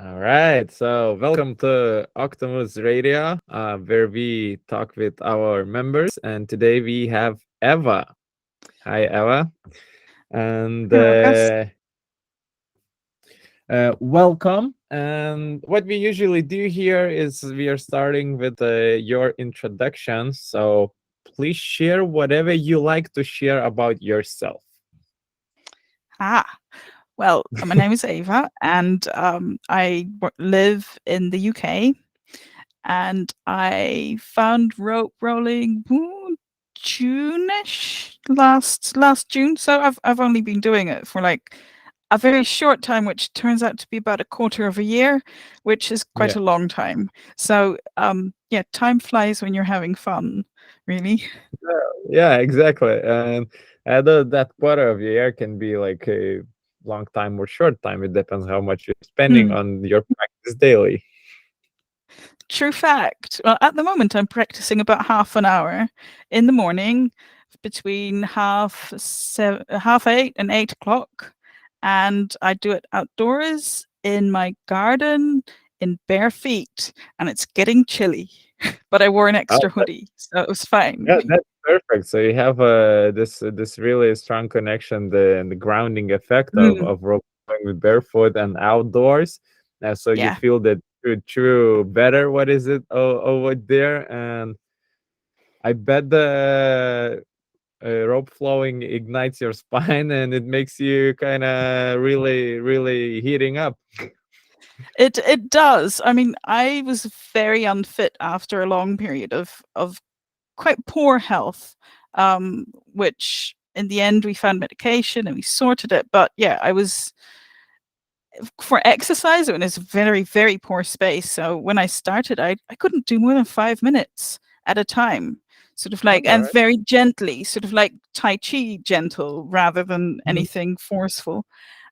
All right, so welcome to Octomoves Radio, where we talk with our members. And today we have Eva. Hi, Eva. And Hi, Lucas. welcome. And what we usually do here is we are starting with your introduction. So please share whatever you like to share about yourself. Ah, well, my name is Eva, and live in the UK. And I found rope rolling June-ish, last June. So I've only been doing it for like a very short time, which turns out to be about a quarter of a year, which is quite Yeah. a long time. So yeah, time flies when you're having fun, really. Yeah, exactly. And either that quarter of the year can be like a long time or short time. It depends how much you're spending Hmm. on your practice daily. True fact. Well, at the moment, I'm practicing about half an hour in the morning between half 8 and 8 o'clock. And I do it outdoors in my garden in bare feet. And it's getting chilly, but I wore an Oh, extra hoodie. So it was fine. yeah, that's perfect. So you have this really strong connection, the grounding effect Mm, of rope going with barefoot and outdoors. So you yeah. feel that true better. What is it? Over there, and I bet the rope flowing ignites your spine and it makes you kind of really heating up. It does. I mean, I was very unfit after a long period of quite poor health, which in the end we found medication and we sorted it. But yeah, I was for exercise in this very, very poor space. So when I started, I couldn't do more than 5 minutes at a time. Sort of All like, and right. very gently, sort of like Tai Chi gentle rather than Mhm. anything forceful.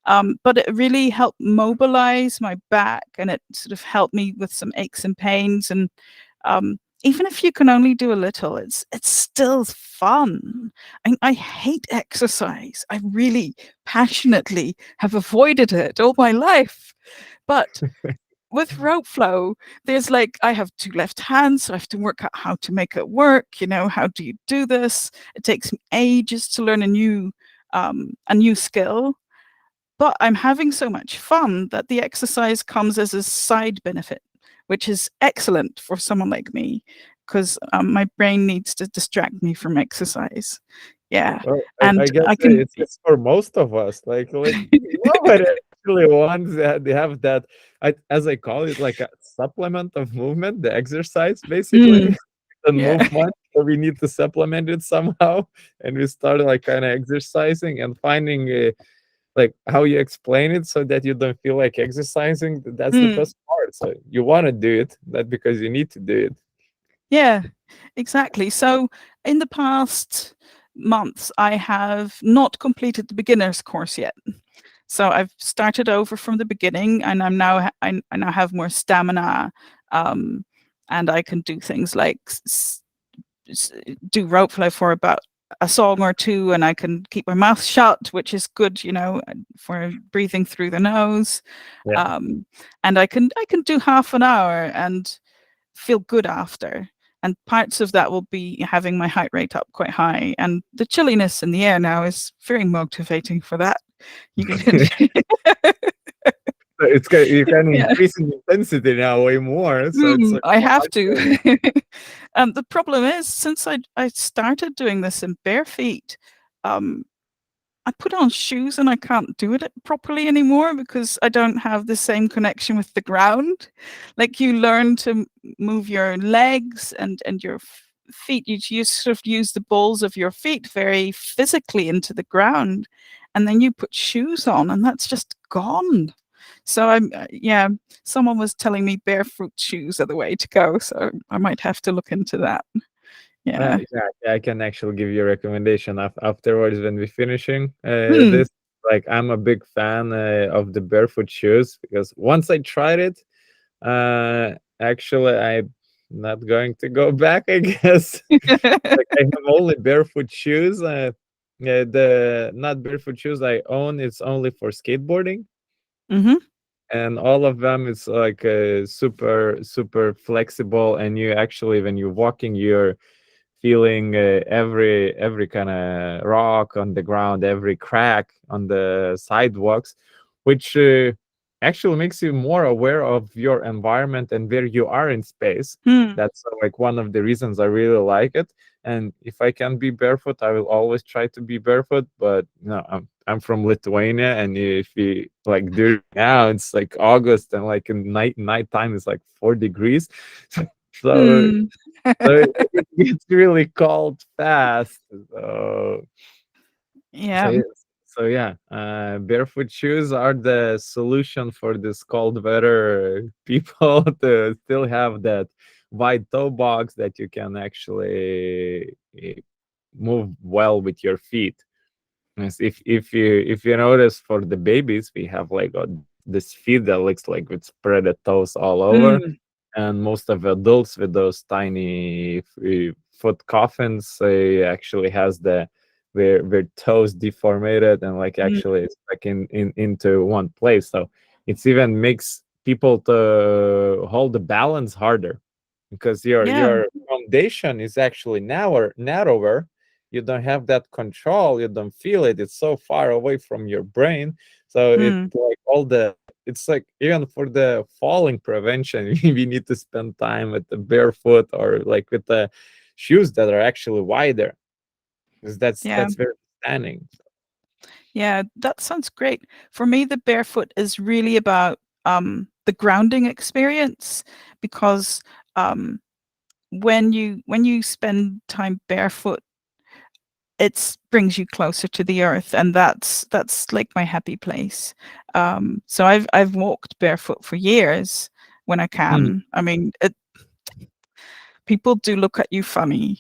But it really helped mobilize my back and it sort of helped me with some aches and pains. And even if you can only do a little, it's still fun. I hate exercise. I really passionately have avoided it all my life. But with rope flow, there's like I have two left hands, so I have to work out how to make it work. How do you do this? It takes me ages to learn a new skill, but I'm having so much fun that the exercise comes as a side benefit, which is excellent for someone like me because my brain needs to distract me from exercise. Yeah. Well, I And guess I can, it's for most of us. Like nobody actually wants that. They have that. As I call it, like a supplement of movement, the exercise basically, mm, and yeah. movement. So we need to supplement it somehow, and we started like kind of exercising and finding like how you explain it so that you don't feel like exercising. That's the Mm, best part. So you want to do it, not because you need to do it. yeah, exactly. So in the past months, I have not completed the beginner's course yet. So I've started over from the beginning, and I now have more stamina, um, and I can do things like do rope flow for about a song or two, and I can keep my mouth shut, which is good, for breathing through the nose. Yeah. Um, and I can do half an hour and feel good after. And parts of that will be having my heart rate up quite high, and the chilliness in the air now is very motivating for that. You can, So you can yeah. increase in intensity now way more. So it's like I have hard to. to. The problem is, since I started doing this in bare feet, um, I put on shoes and I can't do it properly anymore because I don't have the same connection with the ground. Like you learn to move your legs and your feet. You sort of use the balls of your feet very physically into the ground, and then you put shoes on, and that's just gone. So yeah. Someone was telling me barefoot shoes are the way to go, so I might have to look into that. Yeah. Yeah, I can actually give you a recommendation afterwards when we're finishing Hmm. this. Like, I'm a big fan of the barefoot shoes because once I tried it, actually, I'm not going to go back, I guess. Like, I have only barefoot shoes. The not barefoot shoes I own, it's only for skateboarding. Mhm. and all of them is like super super flexible, and you actually when you're walking you're feeling every kind of rock on the ground, every crack on the sidewalks, which actually makes you more aware of your environment and where you are in space. Hmm. That's like one of the reasons I really like it. And if I can be barefoot, I will always try to be barefoot. But no, I'm from Lithuania, and if you like during now it's like August, and like in nighttime it's like 4 degrees. So Hmm. so it gets really cold fast. So Yeah. yes. So yeah, barefoot shoes are the solution for this cold weather. People to still have that wide toe box that you can actually move well with your feet. Yes, if you notice for the babies, we have like this feet that looks like with spread toes all over, Mm. and most of adults with those tiny foot coffins actually has their toes deformated and like Mm. actually it's like into one place, so it's even makes people to hold the balance harder because your Yeah. your foundation is actually narrower. You don't have that control, you don't feel it, it's so far away from your brain, so it Mm. like all the it's like even for the falling prevention we need to spend time with the barefoot or like with the shoes that are actually wider because that's Yeah. that's very standing. Yeah. That sounds great. For me, the barefoot is really about the grounding experience because um, when you spend time barefoot, it brings you closer to the earth, and that's like my happy place. So I've walked barefoot for years when I Mhm. can. I mean, people do look at you funny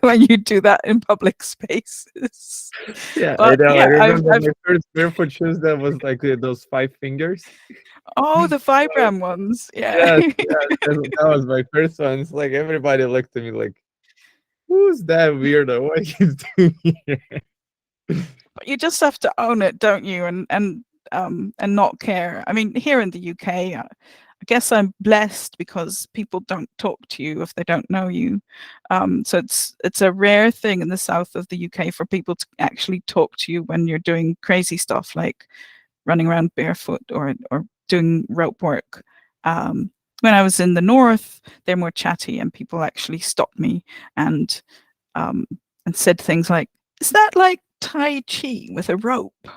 when you do that in public spaces. Yeah, I But know. I yeah, remember I've my first barefoot shoes that was like those 5 fingers. oh, the Vibram ones, yeah. Yes, yes, that was my first one. It's like everybody looked at me like, "Who's that weirdo? What he's doing here?" But you just have to own it, don't you? And not care. I mean, here in the UK, I guess I'm blessed because people don't talk to you if they don't know you. So it's a rare thing in the south of the UK for people to actually talk to you when you're doing crazy stuff like running around barefoot or doing rope work. When I was in the north, they're more chatty, and people actually stopped me and um, and said things like, "Is that like Tai Chi with a rope?"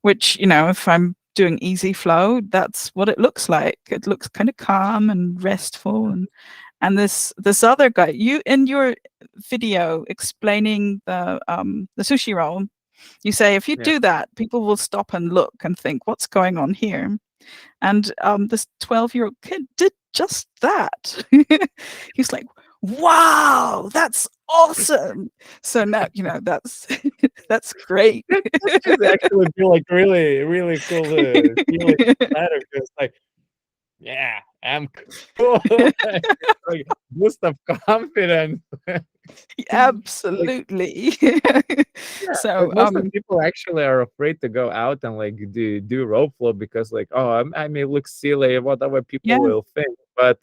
Which, if I'm doing easy flow, that's what it looks like. It looks kind of calm and restful. And this other guy, you in your video explaining the sushi roll, you say if you Yeah. do that, people will stop and look and think, "What's going on here?" And this 12-year-old kid did just that. He's like, "Wow, that's awesome!" So now that's that's great. That should actually be like really, really cool feeling inside of you. It's like, yeah, I'm cool. It's like boost of confidence. Like, Absolutely. yeah, like So most of the people actually are afraid to go out and like do rope flow because like, oh, I may look silly, what other yeah, people will think. But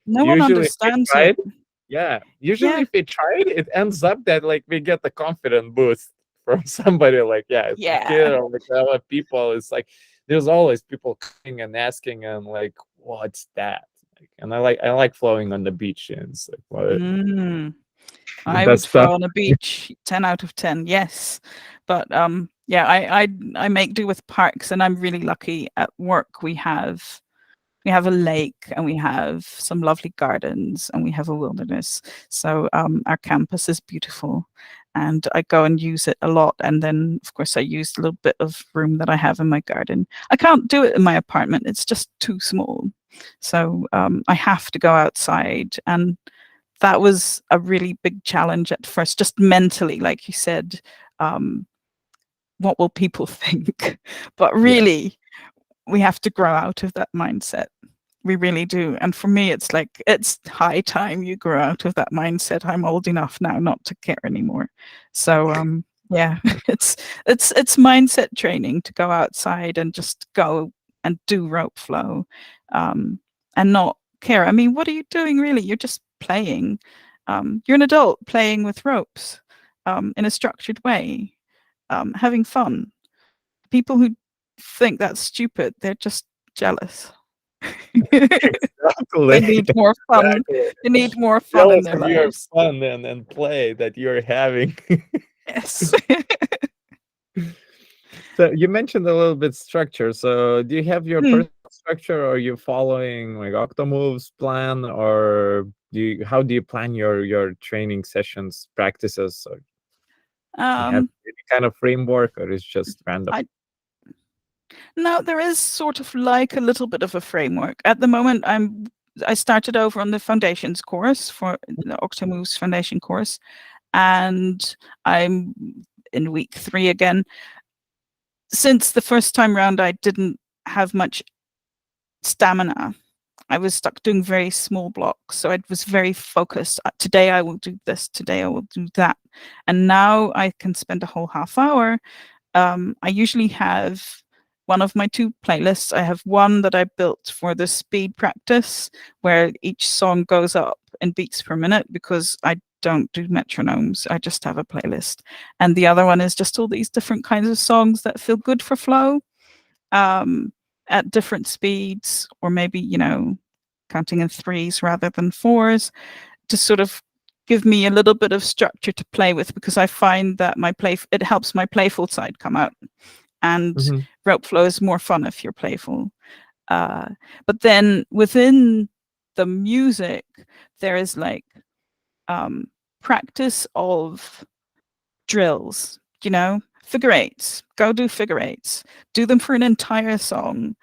no one usually if we understands try it. it, yeah, usually Yeah, if we try it, it ends up that like we get the confident boost from somebody like, yeah, it's a kid yeah. or like other people. It's like there's always people coming and asking and like, what's that? Like, and I like flowing on the beach and it's like what Mm. the I would best flow stuff. on a beach 10 out of 10, yes. But yeah, I make do with parks, and I'm really lucky at work. We have a lake, and we have some lovely gardens, and we have a wilderness. So our campus is beautiful, and I go and use it a lot. And then, of course, I use a little bit of room that I have in my garden. I can't do it in my apartment; it's just too small. So I have to go outside, and that was a really big challenge at first, just mentally, like you said. Um, what will people think? But Yeah. really, we have to grow out of that mindset. We really do. And for me, it's like it's high time you grow out of that mindset. I'm old enough now not to care anymore. So yeah, it's mindset training to go outside and just go. and do rope flow, and not care. I mean, what are you doing really? You're just playing. You're an adult playing with ropes in a structured way, having fun. People who think that's stupid, they're just jealous. They Exactly. need more fun. Exactly. They need more fun in Jealous their of your lives. fun and play that you're having. Yes. So you mentioned a little bit structure. So do you have your Hmm. personal structure, or are you following like Octomoves plan, or how do you plan your training sessions, practices, or do you have Um, any kind of framework, or is just random? I No, there is sort of like a little bit of a framework. At the moment, I started over on the foundations course for the Octomoves foundation course, and I'm in week 3 again. Since the first time round, I didn't have much stamina. I was stuck doing very small blocks, so I was very focused. Today I will do this, today I will do that. And now I can spend a whole half hour. I usually have one of my 2 playlists. I have one that I built for the speed practice, where each song goes up in beats per minute, because I don't do metronomes. I just have a playlist. And the other one is just all these different kinds of songs that feel good for flow, um, at different speeds, or maybe, counting in 3s rather than 4s, to sort of give me a little bit of structure to play with, because I find that it helps my playful side come out. And Hmm. rope flow is more fun if you're playful. Uh, but then within the music, there is like practice of drills, figure eights. Go do figure eights. Do them for an entire song.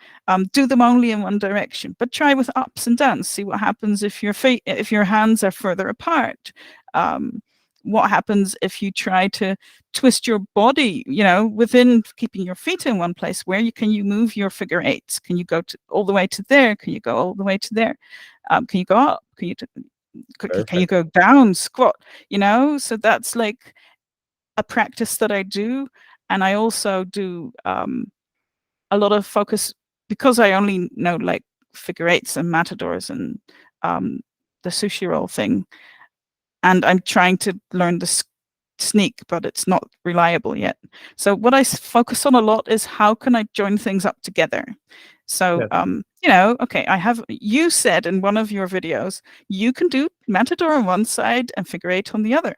Do them only in one direction, but try with ups and downs. See what happens if your hands are further apart. What happens if you try to twist your body, within keeping your feet in one place? Where can you move your figure eights? Can you go all the way to there? Can you go all the way to there? Can you go up? Can you Perfect. go down? Squat? So that's like a practice that I do. And I also do a lot of focus, because I only know like figure eights and matadors and the sushi roll thing. And I'm trying to learn the sneak, but it's not reliable yet. So what I focus on a lot is how can I join things up together. So, Yes. okay, you said in one of your videos, you can do matador on one side and figure eight on the other.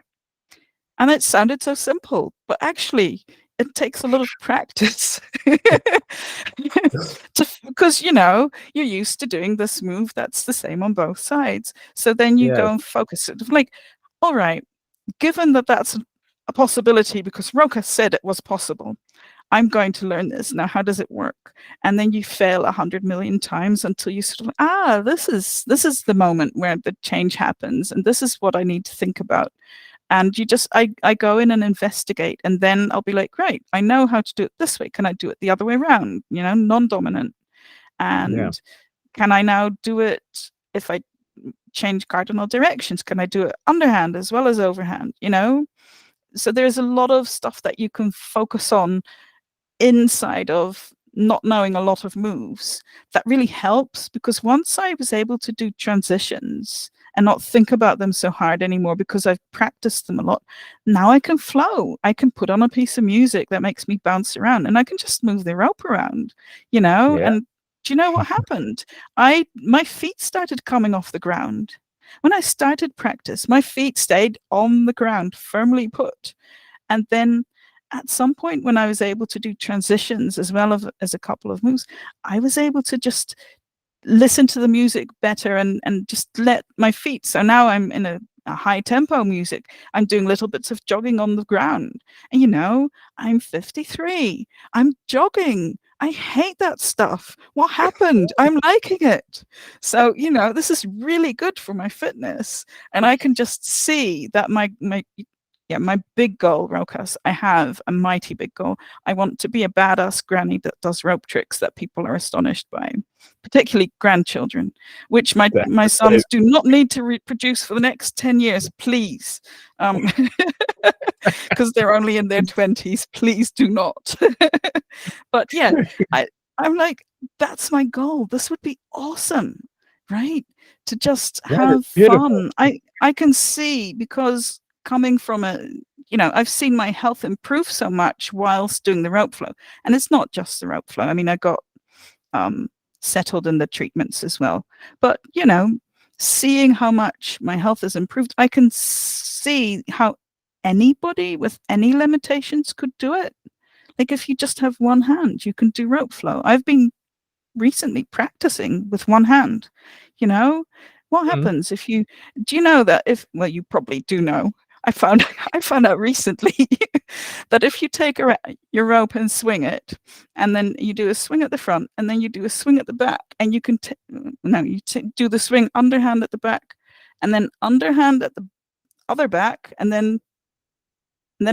And it sounded so simple, but actually it takes a lot of practice. Because you're used to doing this move that's the same on both sides. So then you go Yes. and focus it. Like, all right, given that that's a possibility, because Roka said it was possible, I'm going to learn this. Now, how does it work? And then you fail 100 million times until you sort of, this is the moment where the change happens, and this is what I need to think about. And I go in and investigate, and then I'll be like, great, I know how to do it this way. Can I do it the other way around? Non-dominant. Yeah. And can I now do it if I change cardinal directions? Can I do it underhand as well as overhand? So there's a lot of stuff that you can focus on inside of not knowing a lot of moves that really helps, because once I was able to do transitions and not think about them so hard anymore, because I've practiced them a lot, now I can flow. I can put on a piece of music that makes me bounce around, and I can just move the rope around, Yeah. and do you know what happened? My feet started coming off the ground. When I started practice, my feet stayed on the ground, firmly put. And then at some point, when I was able to do transitions as well as a couple of moves, I was able to just listen to the music better and just let my feet. So now I'm in a high tempo music. I'm doing little bits of jogging on the ground. And I'm 53. I'm jogging. I hate that stuff. What happened? I'm liking it. So, this is really good for my fitness. And I can just see that my big goal, Rokas, I have a mighty big goal. I want to be a badass granny that does rope tricks that people are astonished by, particularly grandchildren, which my That's sons do not need to reproduce for the next 10 years, please. Because they're only in their 20s. Please do not. But yeah, I'm like, that's my goal. This would be awesome, right? To just Yeah, that's have beautiful. fun. I can see, because coming from I've seen my health improve so much whilst doing the rope flow. And it's not just the rope flow. I mean, I got um, settled in the treatments as well. But, seeing how much my health has improved, I can see how anybody with any limitations could do it. Like, if you just have one hand, you can do rope flow. I've been recently practicing with one hand. You know, what Mhm. happens if you do you know that if well, you probably do know. I found I found out recently that if you take your rope and swing it, and then you do a swing at the front, and then you do a swing at the back, and you can no, you do the swing underhand at the back, and then underhand at the other back, and then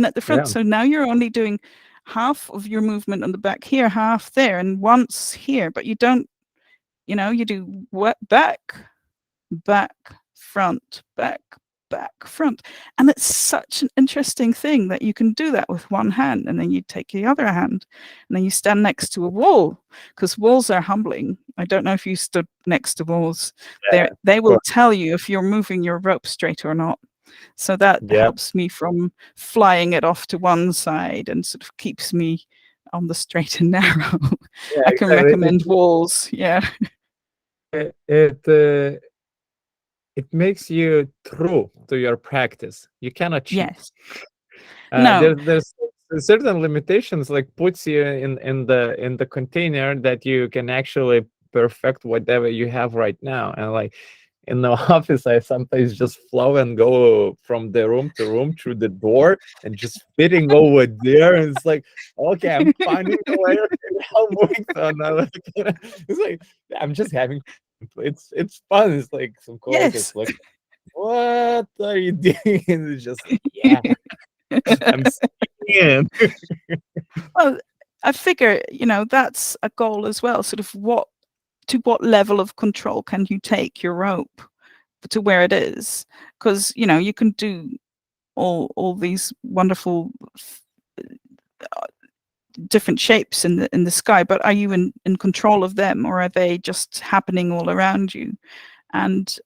at the front. Yeah, So now you're only doing half of your movement on the back here, half there, and once here, but you don't, you do what back, back, front, back, back, front. And it's such an interesting thing that you can do that with one hand, and then you take the other hand, and then you stand next to a wall, because walls are humbling. I don't know if you stood next to walls. yeah, They of will course. tell you if you're moving your rope straight or not. So that Yeah, helps me from flying it off to one side, and sort of keeps me on the straight and narrow. yeah, I can exactly. recommend walls. Yeah. It makes you true to your practice. You cannot cheat. Yes. No. There's certain limitations, like puts you in the container that you can actually perfect whatever you have right now. And like in the office, I sometimes just flow and go from the room to room through the door and just fitting over there. And it's like, okay, I'm finding a way. Okay, I'm moving. So now, like, it's like I'm just having. It's fun. It's like some coworkers Yes. look, what are you doing? And it's just like, yeah, I'm seeing. Well, I figure, that's a goal as well. Sort of to what level of control can you take your rope to where it is? Because, you can do all these wonderful different shapes in the sky, but are you in control of them, or are they just happening all around you? And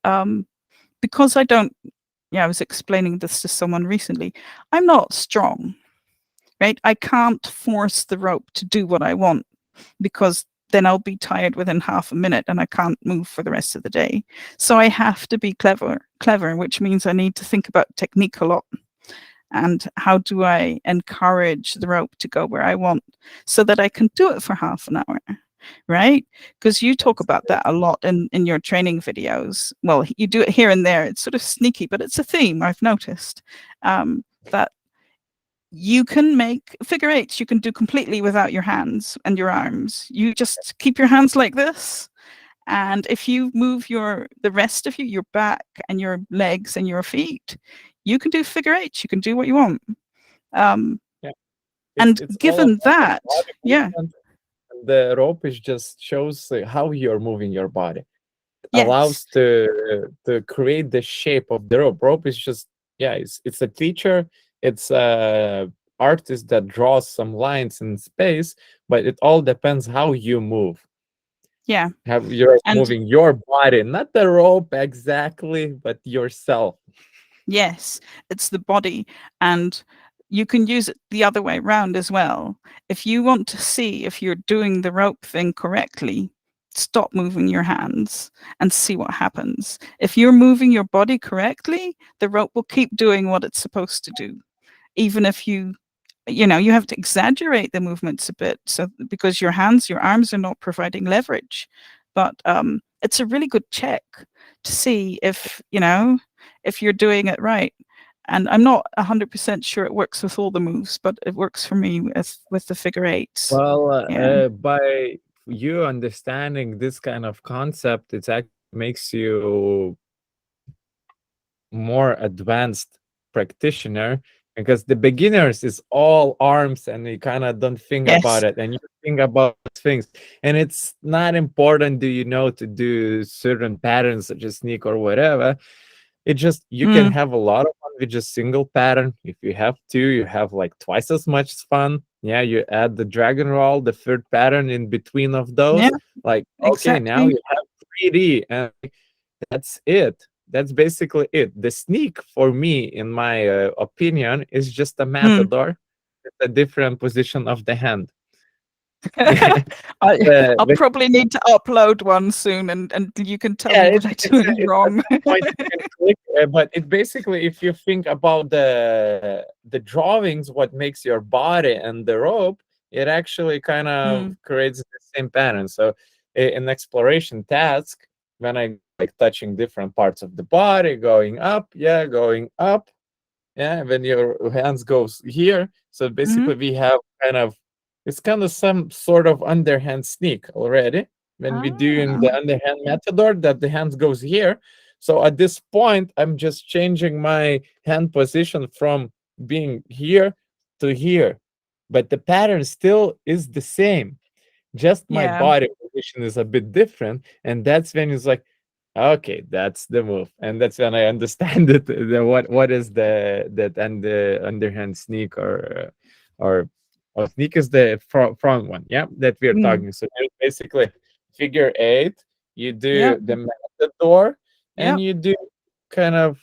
because I don't, I was explaining this to someone recently. I'm not strong, right? I can't force the rope to do what I want, because then I'll be tired within half a minute and I can't move for the rest of the day. So I have to be clever, which means I need to think about technique a lot. And how do I encourage the rope to go where I want, so that I can do it for half an hour, right? Because you talk about that a lot in your training videos. Well, you do it here and there. It's sort of sneaky, but it's a theme I've noticed, that you can make figure eights. You can do completely without your hands and your arms. You just keep your hands like this. And if you move the rest of your back and your legs and your feet, you can do figure eights. You can do what you want. Um, Yeah, and it's all given about the that, body yeah, movement. The rope is just shows how you're moving your body. yes, Allows to create the shape of the rope. Rope is just, yeah, it's a teacher. It's a artist that draws some lines in space, but it all depends how you move. yeah, How you're and moving your body, not the rope exactly, but yourself. yes, it's the body. And you can use it the other way around as well. If you want to see if you're doing the rope thing correctly, stop moving your hands and see what happens. If you're moving your body correctly, the rope will keep doing what it's supposed to do. Even if you have to exaggerate the movements a bit, so because your arms are not providing leverage. But it's a really good check to see if you're doing it right. And I'm not 100% sure it works with all the moves, but it works for me with the figure eights. Well, Yeah. by you understanding this kind of concept, it actually makes you more advanced practitioner, because the beginners is all arms and you kind of don't think about Yes. it, and you think about things, and it's not important, do you know to do certain patterns such as sneak or whatever. It just, you can Mm, have a lot of with just single pattern. If you have two, you have like twice as much fun. Yeah, you add the drag and roll, the third pattern in between of Yeah, those. Like, okay, now exactly. you have 3D, and that's it. That's basically it. The sneak, for me, in my opinion, is just a Mm. matador with a different position of the hand. I'll But probably need to upload one soon, and you can tell yeah, me what I'm doing it's at wrong. some point you can click, but it basically, if you think about the drawings, what makes your body and the rope, it actually kind of Mm. creates the same pattern. So in exploration task, when I like touching different parts of the body, going up, yeah, going up, yeah, when your hands goes here, so Mhm. basically we have kind of, it's kind of some sort of underhand sneak already when we're doing the Ah, underhand matador, that the hands goes here. So at this point I'm just changing my hand position from being here to here, but the pattern still is the same, just my yeah. body position is a bit different. And that's when it's like, okay, that's the move. And that's when I understand it, what is that, and the underhand sneak, or sneak is the front one, yeah, that we're Mm. talking. So there's basically figure eight, you do Yep, the matador, and yep, you do kind of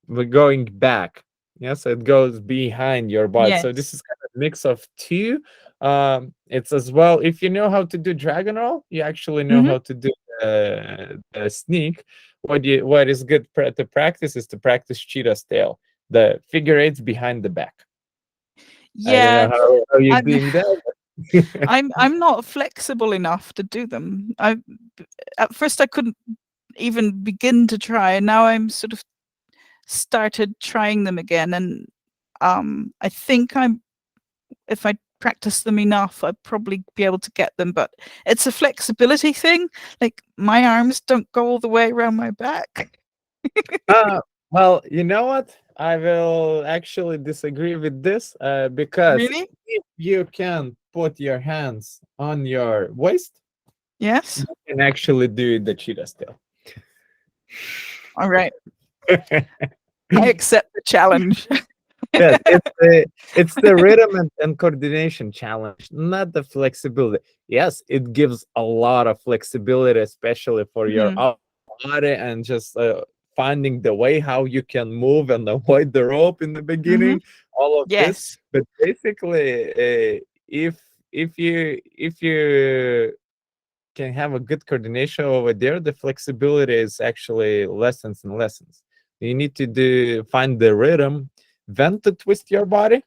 we're going back. Yes, it goes behind your butt. So yes. this is kind of mix of two. It's as well, if you know how to do dragon roll, you actually know Mhm. how to do the sneak. What is good to practice is to practice cheetah's tail, the figure eights behind the back. I don't know Yeah, how you're I'm doing that. I'm not flexible enough to do them. At first I couldn't even begin to try, and now I'm sort of started trying them again, and I think I'm if I practice them enough, I'd probably be able to get them. But it's a flexibility thing. Like my arms don't go all the way around my back. Uh, well, you know what? I will actually disagree with this, because Really? if you can put your hands on your waist, Yes. you can actually do the cheetah still. All right. I accept the challenge. Yes, it's the rhythm and coordination challenge, not the flexibility. Yes, it gives a lot of flexibility, especially for your Mhm. upper body, and just finding the way how you can move and avoid the rope in the Mhm. beginning, all of this. Yes. But basically, if you can have a good coordination over there, the flexibility is actually lessons and lessons. You need to find the rhythm, when to twist your body,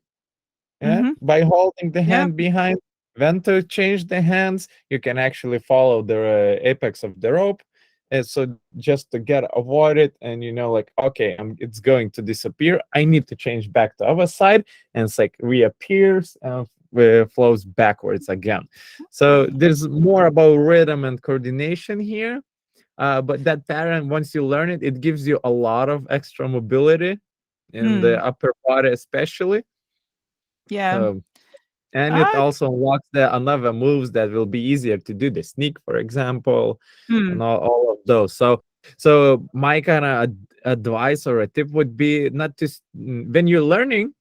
yeah, Mhm. by holding the Yeah. hand behind, when to change the hands. You can actually follow the apex of the rope. And so just to get avoid it, and like, okay, it's going to disappear. I need to change back to other side, and it's like reappears and flows backwards again. So Okay. there's more about rhythm and coordination here. But that pattern, once you learn it, it gives you a lot of extra mobility in the Mm. upper body, especially. Yeah. So, and it I also unlocks the another moves that will be easier to do, the sneak, for example, and mm. all of those. So my kind of advice or a tip would be not to when you're learning,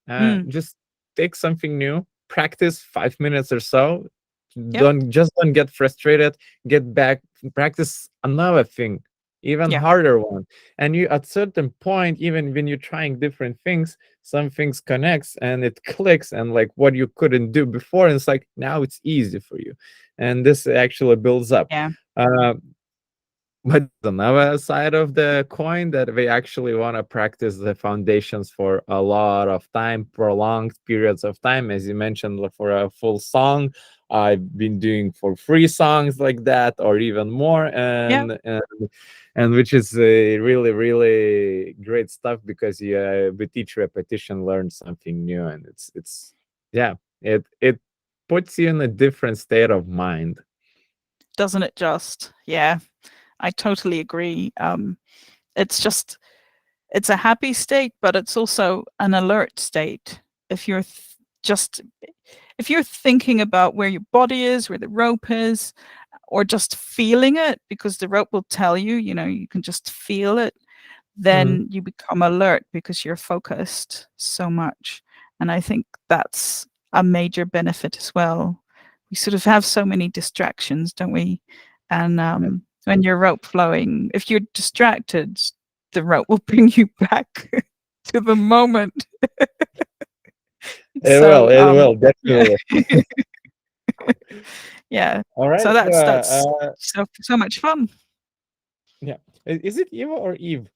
Mm. just take something new, practice 5 minutes or so. Yep. Don't get frustrated. Get back, practice another thing, even Yeah. harder one. And you, at certain point, even when you're trying different things, some things connects and it clicks, and like what you couldn't do before, and it's like now it's easy for you, and this actually builds up. Yeah. Uh, but another side of the coin, that we actually want to practice the foundations for a lot of time, prolonged periods of time. As you mentioned, for a full song, I've been doing for 3 songs like that, or even more, Yeah. and which is really, really great stuff, because you, with each repetition, learn something new, and it's yeah, it puts you in a different state of mind. Doesn't it just? Yeah. I totally agree. It's just it's a happy state, but it's also an alert state. If you're just if you're thinking about where your body is, where the rope is, or just feeling it, because the rope will tell you, you can just feel it, Mhm. then you become alert because you're focused so much. And I think that's a major benefit as well. We sort of have so many distractions, don't we? And Yes. when you're rope flowing, if you're distracted, the rope will bring you back to the moment. It will. So It will yeah. definitely. Yeah. All right, So Eva. that's so much fun. Yeah. Is it Eva or Eve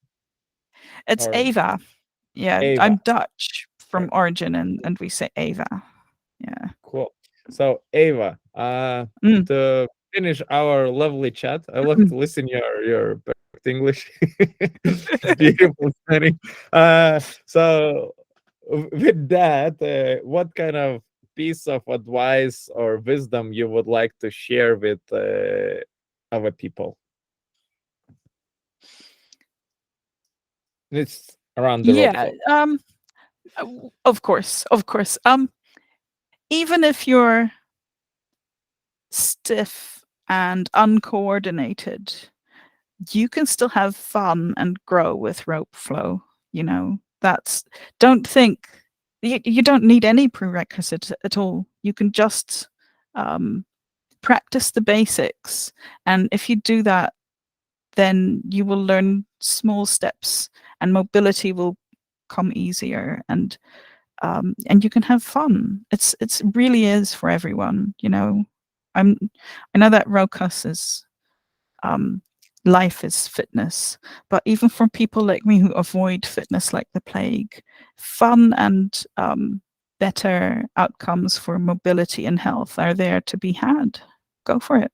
It's or Eva. Yeah, I'm Eva? Dutch from Right. origin, and we say Eva. Yeah. Cool. So Eva, Mm. to finish our lovely chat, I love to listen your perfect English. Beautiful spelling. So with that, what kind of piece of advice or wisdom you would like to share with other people? It's around the rope Yeah, flow. of course, of course. Even if you're stiff and uncoordinated, you can still have fun and grow with rope flow. You know, that's don't think you don't need any prerequisite at all. You can just um, practice the basics, and if you do that, then you will learn small steps, and mobility will come easier, and you can have fun. It's really is for everyone. You know, I'm I know that Rokas is um, life is fitness. But even for people like me who avoid fitness like the plague, fun and better outcomes for mobility and health are there to be had. Go for it.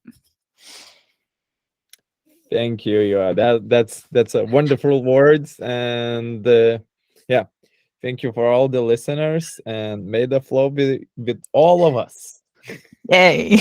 Thank you, Eva. That's a wonderful words, and yeah, thank you for all the listeners, and may the flow be with all of us. Yay.